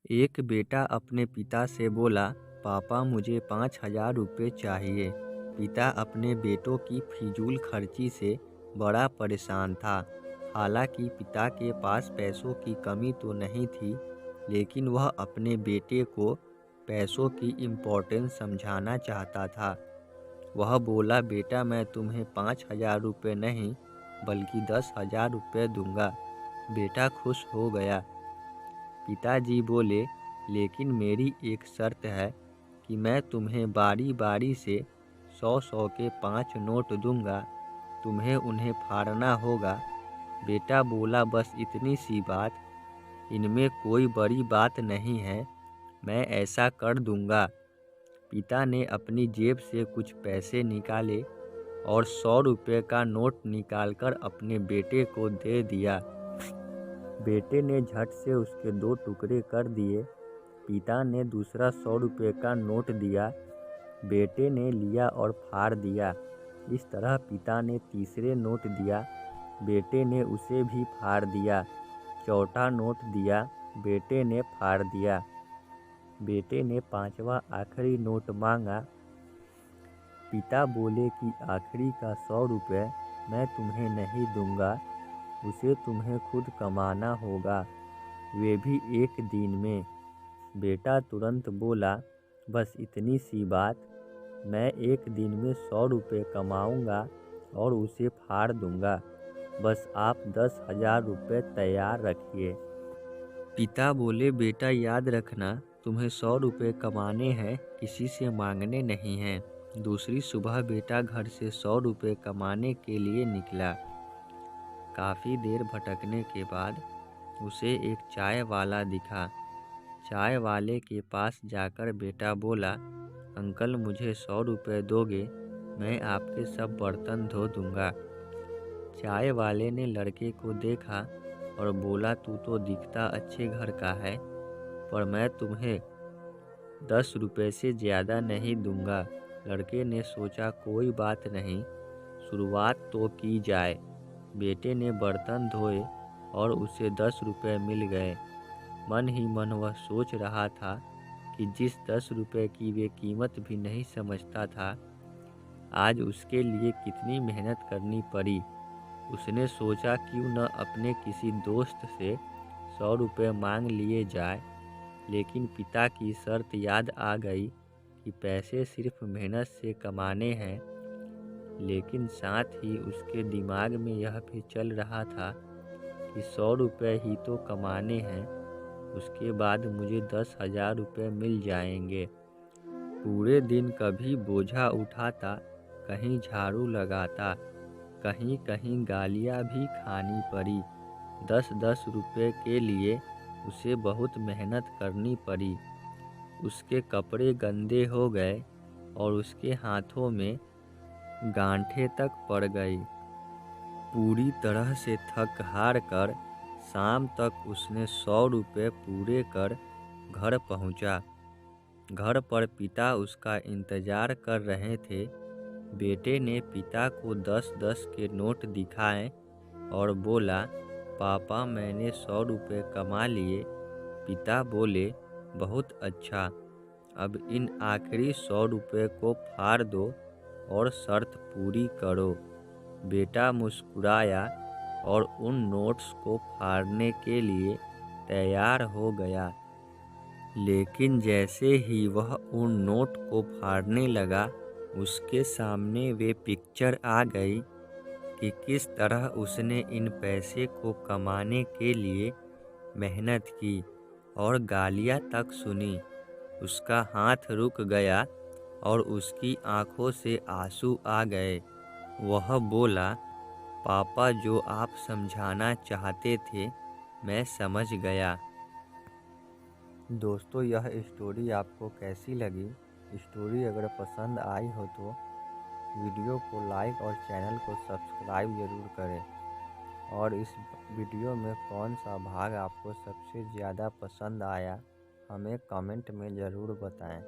एक बेटा अपने पिता से बोला, पापा मुझे 5,000 रुपये चाहिए। पिता अपने बेटों की फिजूल खर्ची से बड़ा परेशान था। हालांकि पिता के पास पैसों की कमी तो नहीं थी, लेकिन वह अपने बेटे को पैसों की इम्पोर्टेंस समझाना चाहता था। वह बोला, बेटा मैं तुम्हें 5,000 रुपये नहीं बल्कि 10,000 रुपये दूंगा। बेटा खुश हो गया। पिताजी बोले, लेकिन मेरी एक शर्त है कि मैं तुम्हें बारी बारी से 100-100 के 5 नोट दूंगा। तुम्हें उन्हें फाड़ना होगा। बेटा बोला, बस इतनी सी बात, इनमें कोई बड़ी बात नहीं है, मैं ऐसा कर दूंगा। पिता ने अपनी जेब से कुछ पैसे निकाले और 100 रुपये का नोट निकालकर अपने बेटे को दे दिया। बेटे ने झट से उसके 2 टुकड़े कर दिए। पिता ने दूसरा 100 रुपये का नोट दिया। बेटे ने लिया और फाड़ दिया। इस तरह पिता ने तीसरे नोट दिया। बेटे ने उसे भी फाड़ दिया। चौथा नोट दिया। बेटे ने फाड़ दिया। बेटे ने 5वां आखिरी नोट मांगा। पिता बोले कि आखिरी का 100 रुपये मैं तुम्हें नहीं दूंगा, उसे तुम्हें खुद कमाना होगा, वे भी एक दिन में। बेटा तुरंत बोला, बस इतनी सी बात, मैं एक दिन में 100 रुपये कमाऊंगा और उसे फाड़ दूंगा। बस आप 10,000 रुपये तैयार रखिए। पिता बोले, बेटा याद रखना, तुम्हें 100 रुपये कमाने हैं, किसी से मांगने नहीं हैं। दूसरी सुबह बेटा घर से 100 रुपये कमाने के लिए निकला। काफ़ी देर भटकने के बाद उसे एक चाय वाला दिखा। चाय वाले के पास जाकर बेटा बोला, अंकल मुझे 100 रुपये दोगे, मैं आपके सब बर्तन धो दूंगा। चाय वाले ने लड़के को देखा और बोला, तू तो दिखता अच्छे घर का है, पर मैं तुम्हें 10 रुपये से ज़्यादा नहीं दूंगा। लड़के ने सोचा, कोई बात नहीं, शुरुआत तो की जाए। बेटे ने बर्तन धोए और उसे 10 रुपये मिल गए। मन ही मन वह सोच रहा था कि जिस 10 रुपये की वे कीमत भी नहीं समझता था, आज उसके लिए कितनी मेहनत करनी पड़ी। उसने सोचा, क्यों न अपने किसी दोस्त से 100 रुपये मांग लिए जाए। लेकिन पिता की शर्त याद आ गई कि पैसे सिर्फ मेहनत से कमाने हैं। लेकिन साथ ही उसके दिमाग में यह भी चल रहा था कि 100 रुपये ही तो कमाने हैं, उसके बाद मुझे 10,000 रुपये मिल जाएंगे। पूरे दिन कभी बोझा उठाता, कहीं झाड़ू लगाता, कहीं कहीं गालियाँ भी खानी पड़ी। 10-10 रुपये के लिए उसे बहुत मेहनत करनी पड़ी। उसके कपड़े गंदे हो गए और उसके हाथों में गांठें तक पड़ गई। पूरी तरह से थक हार कर शाम तक उसने 100 रुपये पूरे कर घर पहुंचा। घर पर पिता उसका इंतज़ार कर रहे थे। बेटे ने पिता को 10-10 के नोट दिखाए और बोला, पापा मैंने 100 रुपये कमा लिए। पिता बोले, बहुत अच्छा, अब इन आखिरी 100 रुपये को फाड़ दो और शर्त पूरी करो। बेटा मुस्कुराया और उन नोट्स को फाड़ने के लिए तैयार हो गया। लेकिन जैसे ही वह उन नोट को फाड़ने लगा, उसके सामने वे पिक्चर आ गई कि किस तरह उसने इन पैसे को कमाने के लिए मेहनत की और गालियाँ तक सुनी। उसका हाथ रुक गया और उसकी आंखों से आंसू आ गए। वह बोला, पापा जो आप समझाना चाहते थे मैं समझ गया। दोस्तों यह स्टोरी आपको कैसी लगी? स्टोरी अगर पसंद आई हो तो वीडियो को लाइक और चैनल को सब्सक्राइब ज़रूर करें। और इस वीडियो में कौन सा भाग आपको सबसे ज़्यादा पसंद आया हमें कमेंट में ज़रूर बताएं।